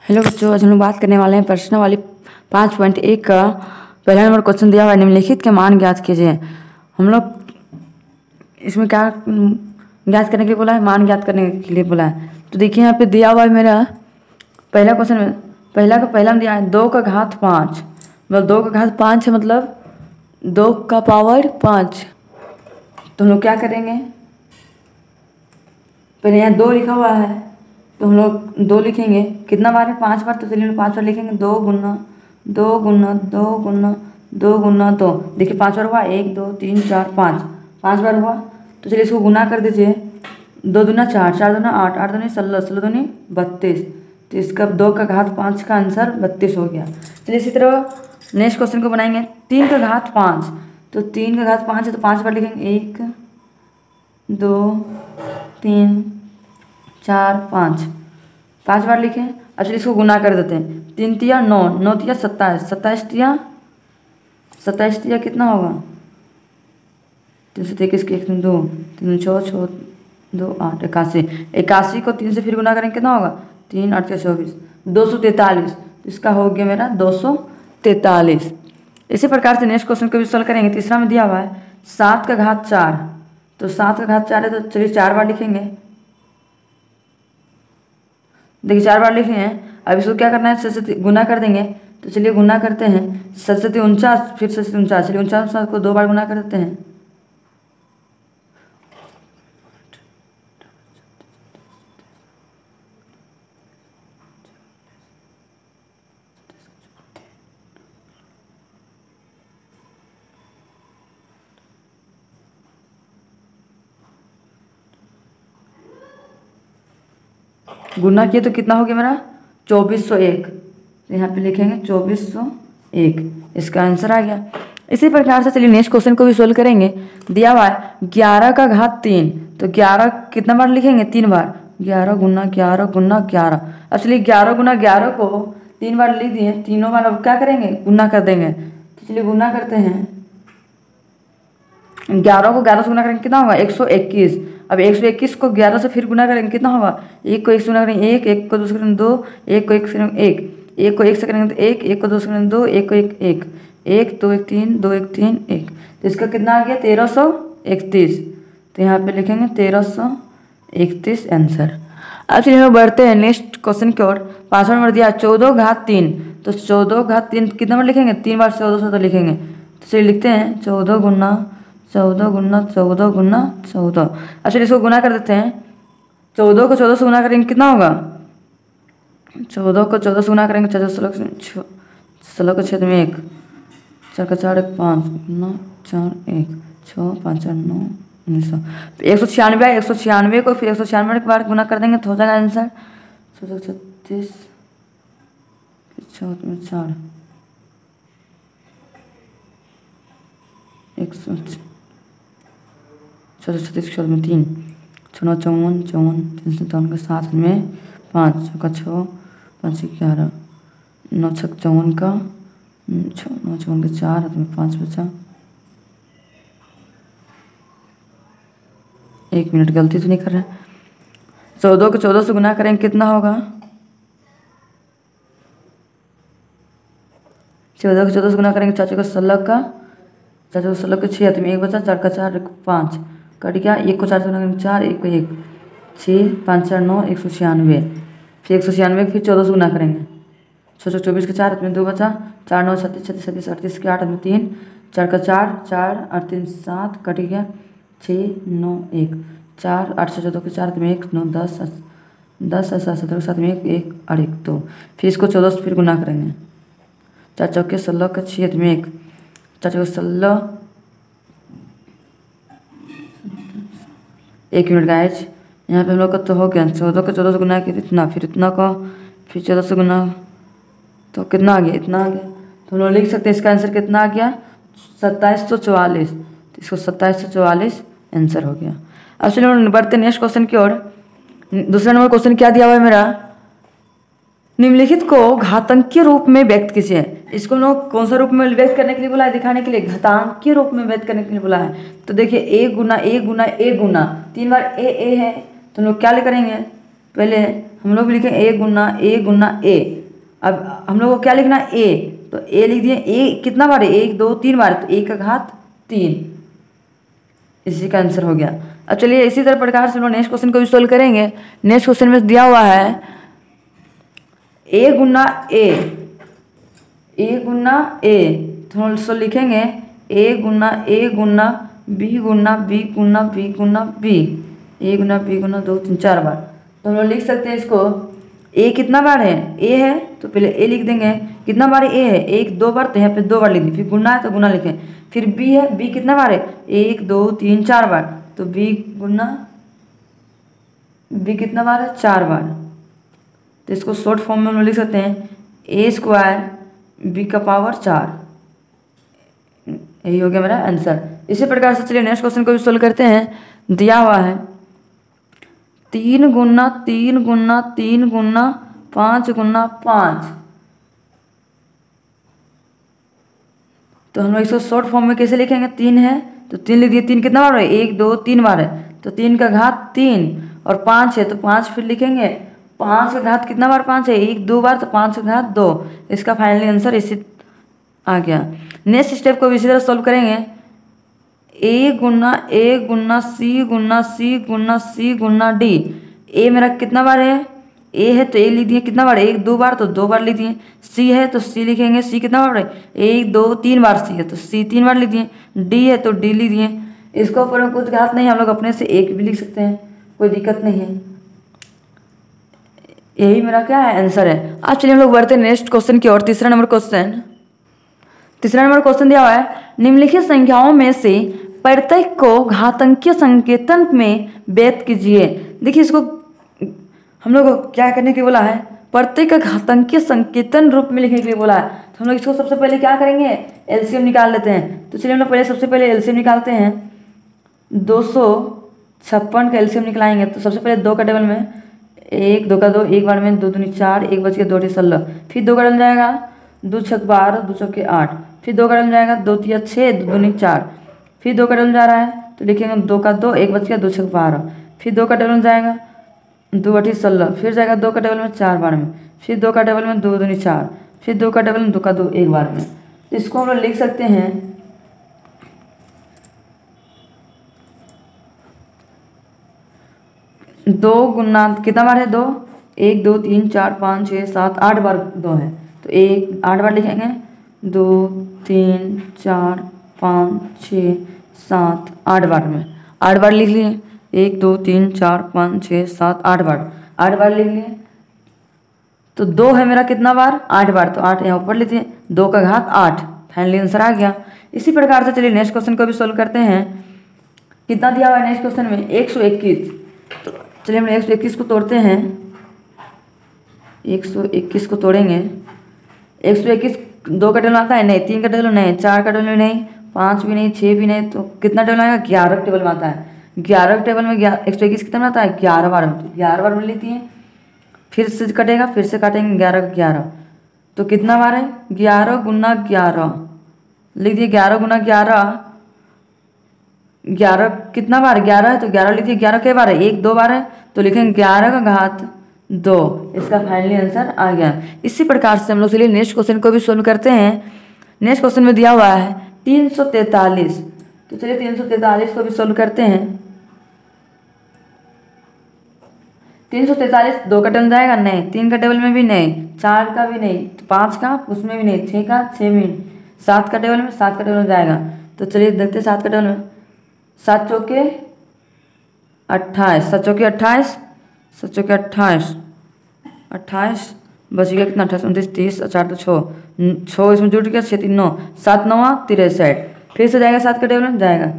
Hello बच्चों, आज हम लोग बात करने वाले हैं प्रश्नावली 5.1 का पहला नंबर क्वेश्चन दिया हुआ है, निम्नलिखित के मान ज्ञात कीजिए। हम लोग इसमें क्या ज्ञात करने के लिए बोला है, मान ज्ञात करने के लिए बोला है। तो देखिए यहाँ पे दिया हुआ है मेरा पहला क्वेश्चन में, पहला में दिया है 2 का घात 5, मतलब 2 का घात 5 है, मतलब 2 का पावर 5। तो हम लोग क्या करेंगे, पहले यहाँ 2 लिखा हुआ है तो हम लोग 2 लिखेंगे। कितना बार है, 5 बार, तो चलिए 5 बार लिखेंगे। 2 गुना 2 गुना 2 गुना 2 गुना 2, देखिए 5 बार हुआ, 1 2 3 4 5 बार हुआ। तो चलिए इसको गुना कर दीजिए। 2 दूना 4, 4 दूना 8, 8 दूनी 16, 16 दूनी 32। तो इसका 2 का घात 5 का आंसर 32 हो गया। चलिए इसी तरह नेक्स्ट क्वेश्चन को बनाएंगे। 3 का घात 5, तो 3 का घात 5 है तो 5 बार लिखेंगे। 1 2 3 4 5 बार लिखें। अब चलिए इसको गुना कर देते हैं। 3 तिया 9, 9 तिया 27, 27 तिया कितना होगा, 323 के 1 2 3 6 6 2 8 81, 81 को 3 से फिर गुना करेंगे कितना होगा, 3 8 24 243। इसका हो गया मेरा 243। इसी प्रकार से नेक्स्ट क्वेश्चन को भी सॉल्व करेंगे। तीसरा में दिया हुआ है 7 का घात 4, तो 7 का घात 4 है तो चलिए 4 बार लिखेंगे। देखिए 4 बार लिखे हैं। अब इसको क्या करना है, सरस्वती गुना कर देंगे। तो चलिए गुना करते हैं। सरस्वती 49, फिर सरस्वती 49, चलिए 49 को 2 बार गुना कर देते हैं। गुना किए तो कितना हो गया मेरा 2401। तो यहाँ पे लिखेंगे 2401, इसका आंसर आ गया। इसी प्रकार से चलिए नेक्स्ट क्वेश्चन को भी सोल्व करेंगे। दिया हुआ है 11 का घात 3, तो 11 कितना बार लिखेंगे, 3 बार। 11 गुना 11 गुना 11। अब चलिए 11 गुना 11 को 3 बार लिख दिए, तीनों बार अब क्या करेंगे, गुना कर देंगे। तो चलिए गुना करते हैं। 11 को 11 से गुना करेंगे कितना होगा, 121। अब 121 को 11 से फिर गुना करेंगे कितना होगा, 1 को 1 से गुना करेंगे 1, 1 को 2 से करेंगे 2, 1 को 1 से करेंगे 1, 1 को 1 से करेंगे तो 1, 1 को 2 से करेंगे 2, 1 को 1 1, 1 2 1 3 2 1 3 1। तो इसका कितना आ गया 1331। तो यहाँ पे लिखेंगे 1331 आंसर। अब चलिए हम बढ़ते हैं नेक्स्ट क्वेश्चन की ओर। 5वां नंबर दिया 14 घात 3, तो 14 घात 3 कितना बार लिखेंगे, 3 बार 1400 लिखेंगे। तो चलिए लिखते हैं 14 गुना 14 गुना 14 गुना 14। अच्छा इसको गुना कर देते हैं। 14 को 14 से गुना करेंगे कितना होगा, 14 को 14 से गुना करेंगे 16 को 6 में 1, 4 का 4 1 5 9 4 1 6 5 4 9 1900। 196 196 को फिर 196 के बाद गुना कर देंगे तो हो जाएगा आंसर 36 4 136 4 में 3 6 54 54 357 का 7 में 5 6 का 6 5 11 9 6 54 का 9 54 का 4 में 5 बचा। 1 मिनट, गलती तो नहीं कर रहे। 14 को 14 से गुना करेंगे कितना होगा, 14 को 14 से गुना करेंगे 4 को 16 का 6 में 1 बचा, 4 का 4 5 कट गया। 1 को 4 से गुना करेंगे 4, 1 को 1 6 5 4 9 196। फिर 196 फिर 14 से गुना करेंगे 6 24 के 4 में 2 बचा, 4 9 36 37 38 के 8 में 3, 4 का 4 4 8 3 7 कट गया। 6 9 1 4 8 14 के 4 में 1 9 10 10 17 7 में 1 1 और 1 2। फिर इसको 14 से फिर गुना करेंगे। 4 चौके 16 का 6 में 1, 4 चौके 16 1 मिनट गाइज। यहाँ पे हम लोग का तो हो गया 14 को 14 से गुना किया इतना, फिर इतना का फिर 14 से गुना तो कितना आ गया, इतना आ गया। तो हम लोग लिख सकते हैं इसका आंसर कितना आ गया 2744। तो इसको 2744 आंसर हो गया। अब चलिए बढ़ते नेक्स्ट क्वेश्चन की ओर। दूसरा नंबर क्वेश्चन क्या दिया हुआ है मेरा, निम्नलिखित को घातांकीय रूप में व्यक्त कीजिए। इसको लोग कौन सा रूप में व्यक्त करने के लिए बोला है, दिखाने के लिए, घातांकीय रूप में व्यक्त करने के लिए बोला है। तो देखिए a गुना 3 बार a है, तो हम लोग क्या ले करेंगे, पहले हम लोग लिखें ए गुना ए। अब हम लोग को क्या लिखना है, ए, तो ए लिख दिए। ए कितना बार है, 1 2 3 बार, तो 1 का घात 3, इसी का आंसर हो गया। अब चलिए इसी तरह प्रकार से हम लोग नेक्स्ट क्वेश्चन को भी सोल्व करेंगे। नेक्स्ट क्वेश्चन में दिया हुआ है ए गुना ए, तो हम लोग लिखेंगे ए गुना बी गुना बी गुना बी गुना बी, ए गुना बी गुना 2 3 4 बार। तो हम लोग लिख सकते हैं इसको, ए कितना बार है, ए है तो पहले ए लिख देंगे। कितना बार ए है, 1 2 बार, तो यहाँ पे 2 बार लिख दें। फिर गुना है तो गुना लिखें। फिर बी है, बी कितना बार है, 1 2 3 4 बार, तो बी कितना बार है, 4 बार। तो इसको शॉर्ट फॉर्म में हम लोग लिख सकते हैं ए स्क्वायर बी का पावर 4। यही हो गया मेरा आंसर। इसी प्रकार से चलिए नेक्स्ट क्वेश्चन को भी सोल्व करते हैं। दिया हुआ है 3 गुना 3 गुना 3 गुना 5 गुना 5। तो हम लोग इसको शॉर्ट फॉर्म में कैसे लिखेंगे, 3 है तो 3 लिख दिए। 3 कितना बार है, 1 2 3 बार है, तो 3 का घात 3, और 5 है तो 5 फिर लिखेंगे। 5 का घात कितना बार 5 है, 1 2 बार, तो 5 का घात 2। इसका फाइनली आंसर इसी आ गया। नेक्स्ट स्टेप को इसी तरह सॉल्व करेंगे। ए गुना सी गुना डी। ए मेरा कितना बार है, ए है तो ए लिख दिए। कितना बार, 1 2 बार, तो 2 बार लिख दिए। सी है तो सी लिखेंगे। सी कितना बार है, 1 2 3 बार सी है तो सी 3 बार लिख दिए। डी है तो डी लिख दिए। इसके ऊपर में कुछ घात नहीं, हम लोग अपने से एक भी लिख सकते हैं, कोई दिक्कत नहीं है। यही मेरा क्या है, आंसर है। अब चलिए हम लोग बढ़ते हैं नेक्स्ट क्वेश्चन की ओर। तीसरा नंबर क्वेश्चन दिया हुआ है, निम्नलिखित संख्याओं में से प्रत्येक को घातांकीय संकेतन में व्यक्त कीजिए। देखिए इसको हम लोग को क्या करने के लिए बोला है, प्रत्येक का घातांकीय संकेतन रूप में लिखने के लिए बोला है। तो हम लोग इसको सबसे पहले क्या करेंगे, एलसीएम निकाल लेते हैं। तो चलिए हम लोग पहले सबसे पहले एलसीएम निकालते हैं। 256 का एलसीएम निकालेंगे। तो सबसे पहले 2 का टेबल में 1 2 का 2, 1 बार में 2 दूनी 4, 1 बच के 2 16। फिर 2 का टेबल जाएगा 2 छक 12, 2 छक 8। फिर 2 का टेबल जाएगा 2 3 6, 2 दूनी 4। फिर 2 का टेबल जा रहा है तो लिखेंगे 2 का 2, 1 बच गया 2 छक 12। फिर 2 का टेबल जाएगा 2 8 16। फिर जाएगा 2 का टेबल में 4 बार में। फिर 2 का टेबल में 2 दूनी 4। फिर 2 का टेबल में 2 का 2, 1 बार में। तो इसको हम लोग लिख सकते हैं 2 गुना कितना बार है, 2 1 2 3 4 5 6 7 8 बार 2 है, तो 8 बार लिखेंगे। 2 3 4 5 6 7 8 बार में 8 बार लिख लिए। 1 2 3 4 5 6 7 8 बार लिख लिए। तो 2 है मेरा कितना बार, 8 बार, तो 8 यहाँ ऊपर लेते हैं। 2 का घात 8, फाइनली आंसर आ गया। इसी प्रकार से चलिए नेक्स्ट क्वेश्चन को भी सोल्व करते हैं। कितना दिया हुआ है नेक्स्ट क्वेश्चन में, 121। तो चलिए हम 121 को तोड़ते हैं। 121 को तोड़ेंगे। 121 2 का टेबल आता है नहीं, 3 का टेबल नहीं, 4 का टेबल नहीं, 5 भी नहीं, 6 भी नहीं, तो कितना टेबल आएगा, 11 टेबल में आता है। 11 टेबल में 121 कितना में आता है, 11 बार में। 11 बार में लेती है, फिर से कटेगा, फिर से काटेंगे 11 तो कितना बार है, 11 गुना 11 लिख दिए। 11 गुना 11 कितना बार, 11 है तो 11 लिखिए। 11 के बार है, 1 2 बार है, तो लिखेंगे 11 का घात 2। इसका फाइनली आंसर आ गया। इसी प्रकार से हम लोग चलिए नेक्स्ट क्वेश्चन को भी सोल्व करते हैं। नेक्स्ट क्वेश्चन में दिया हुआ है 343। तो चलिए 343 को भी सोल्व करते हैं। 343 2 का टेबल जाएगा नहीं, 3 का टेबल में भी नहीं, 4 का भी नहीं, 5 का उसमें भी नहीं, 6 का 6 में, 7 का टेबल में 7 का टेबल में जाएगा। तो चलिए देखते हैं 7 का टेबल में। 7 चौके 28, 7 चौके 28, 7 चौके 28, 28 बच गया कितना, 28 29 30 4 तो 6 इसमें जुट गया, 6 3 9, 7 9 63। फिर से जाएगा 7 का टेबल में, जाएगा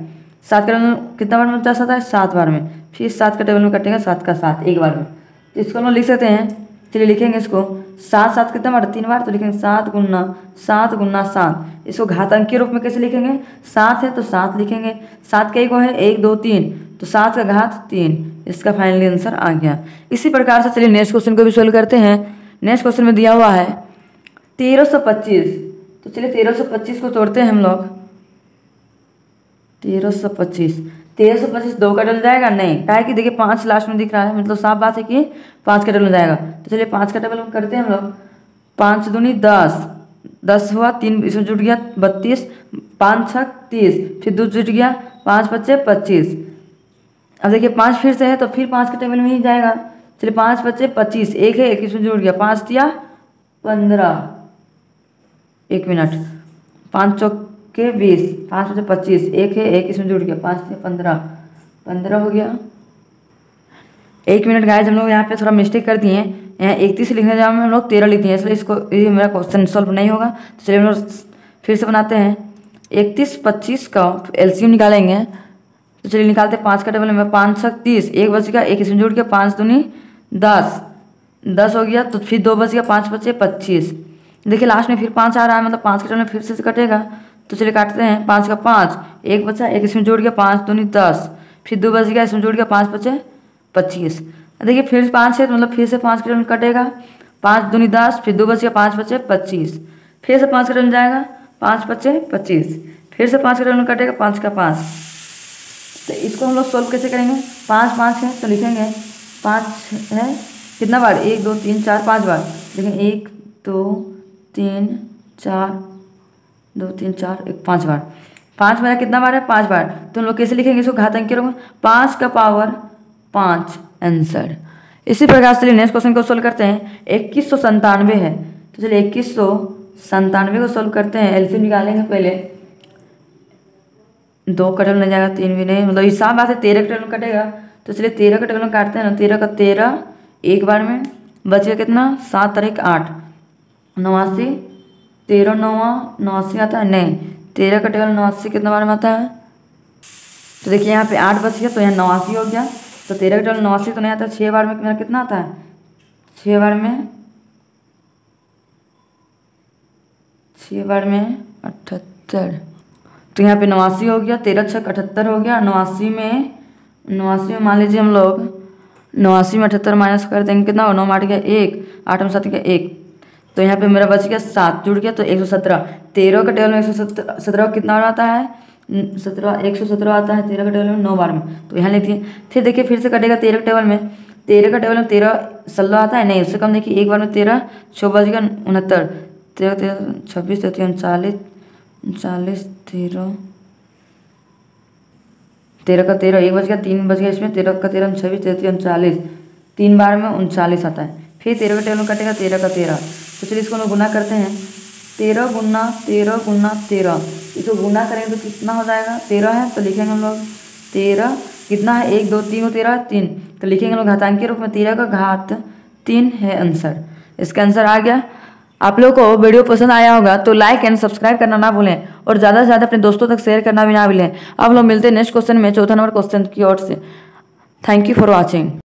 7 का टेबल में कितना बार में 50 आता है, 7 बार में। फिर 7 का टेबल में कटेगा 7 का 7 1 बार में। तो इसको हम लोग लिख सकते हैं। चलिए लिखेंगे इसको 7 7 कितना बार, 3 बार, तो लिखेंगे 7 गुना 7। इसको घातांकीय रूप में कैसे लिखेंगे, 7 है तो 7 लिखेंगे। 7 का 1 है 1 2 3, तो 7 का घात 3। इसका फाइनली आंसर आ गया। इसी प्रकार से चलिए नेक्स्ट क्वेश्चन को भी सोल्व करते हैं। नेक्स्ट क्वेश्चन में दिया हुआ है 1325। तो चलिए 1325 को तोड़ते हैं हम लोग। 1325 1325 2 का डबल जाएगा नहीं, क्या है कि देखिए 5 लास्ट में दिख रहा है, मतलब साफ बात है कि 5 का डबल जाएगा। तो चलिए 5 का डबल करते हैं हम लोग। 5 दूनी 10, 10 हुआ, 3 इसमें जुट गया 32, 5 6 30, फिर 2 जुट गया, 5 5 25। अब देखिए 5 फिर से है तो फिर 5 के टेबल में ही जाएगा। चलिए 5 5 25, एक है, एक इसमें जुड़ गया, 5 दिया 15, 1 मिनट, 5 चौके 20, 5 5 25, एक है, एक इसमें जुड़ गया, 5 दिया 15, 15 हो गया। 1 मिनट गाइस, हम लोग यहाँ पे थोड़ा मिस्टेक कर दिए हैं, यहाँ 31 लिखने जाओ हम लोग 13 लिख दिए, इसलिए इसको ये मेरा क्वेश्चन सॉल्व नहीं होगा। तो चलिए हम लोग फिर से बनाते हैं। 31 25 का एलसीएम निकालेंगे। तो चलिए निकालते हैं। 5 का टेबल में 5 6 30, एक बच गया, एक इसमें जुड़ गया, 5 दूनी 10, 10 हो गया, तो फिर 2 बच गया, 5 5 25। देखिए लास्ट में फिर 5 आ रहा है, मतलब 5 के टेबल में फिर से कटेगा। तो चलिए काटते हैं। 5 का 5, एक बचा, एक इसमें जुड़ गया, 5 दूनी 10, फिर 2 बच गया, इसमें जुड़ गया, 5 5 25। देखिए फिर 5 है, तो मतलब फिर से 5 के टेबल कटेगा, 5 दूनी 10, फिर 2 बच गया, 5 5 25, फिर से 5 के टेबल जाएगा, 5 5 25, फिर से 5 के टेबल कटेगा, 5 का 5। तो इसको हम लोग सोल्व कैसे करेंगे? 5 5 है तो लिखेंगे 5 है कितना बार, 1 2 3 4 5 बार, लेकिन 1 2 3 4 2 3 4 1 5 बार। 5 मेरा कितना बार है? 5 बार। तो हम लोग कैसे लिखेंगे इसको? घातांक के रूप में 5 का पावर 5 आंसर। इसी प्रकार से नेक्स्ट क्वेश्चन को सोल्व करते हैं। 2197 है, तो चलिए 2197 को सोल्व करते हैं। एलसीएम निकालेंगे पहले। 2 का टेबल नहीं जाएगा, 3 भी नहीं, मतलब हिसाब बात है 13 का टेबल कटेगा। तो चलिए 13 का टेबल में काटते हैं ना। 13 का 13 एक बार में बच गया कितना? 7 और 1 8, 89, 13 9 89 आता है नहीं, 13 का टेबल 89 कितना बार में आता है? तो देखिए यहाँ पे 8 बच गया, तो यहाँ 89 हो गया। तो 13 का टेबल 89 तो नहीं आता, 6 बार में मेरा कितना आता है? 6 बार में 78। तो यहाँ पे 89 हो गया, 13 6 78 हो गया। 89 में मान लीजिए हम लोग 89 में 78 माइनस कर देंगे, कितना हो? 9 8 गया 1, 8 में 7 गया 1, तो यहाँ पे मेरा बच गया 7 जुड़ गया, तो 117। 13 का टेबल में 117 कितना बार आता है? 117 आता है 13 का टेबल में 9 बार में, तो यहाँ लिखिए। फिर देखिए फिर से कटेगा 13 का टेबल में। 13 का टेबल में 13 16 आता है नहीं, उससे कम देखिए एक बार में 13 6 बच गया 69, 13 13 26 33 39 39 13 का 13 एक बच गया, 3 बच गया इसमें, 13 का 13 26 33 39, 3 बार में 39 आता है। फिर 13 का टेबल में कटेगा 13 का 13। तो चलिए इसको हम लोग गुना करते हैं। 13 गुना 13 गुना 13, इसको गुना करेंगे तो कितना हो जाएगा? 13 है तो लिखेंगे हम लोग 13 कितना है? 1 2 3 13 3, तो लिखेंगे हम लोग घातांक के रूप में 13 का घात 3 है आंसर। इसका आंसर आ गया। आप लोगों को वीडियो पसंद आया होगा तो लाइक एंड सब्सक्राइब करना ना भूलें, और ज़्यादा से ज़्यादा अपने दोस्तों तक शेयर करना भी ना भूलें। अब लोग मिलते हैं नेक्स्ट क्वेश्चन में, चौथा नंबर क्वेश्चन की ओर से। Thank you for watching.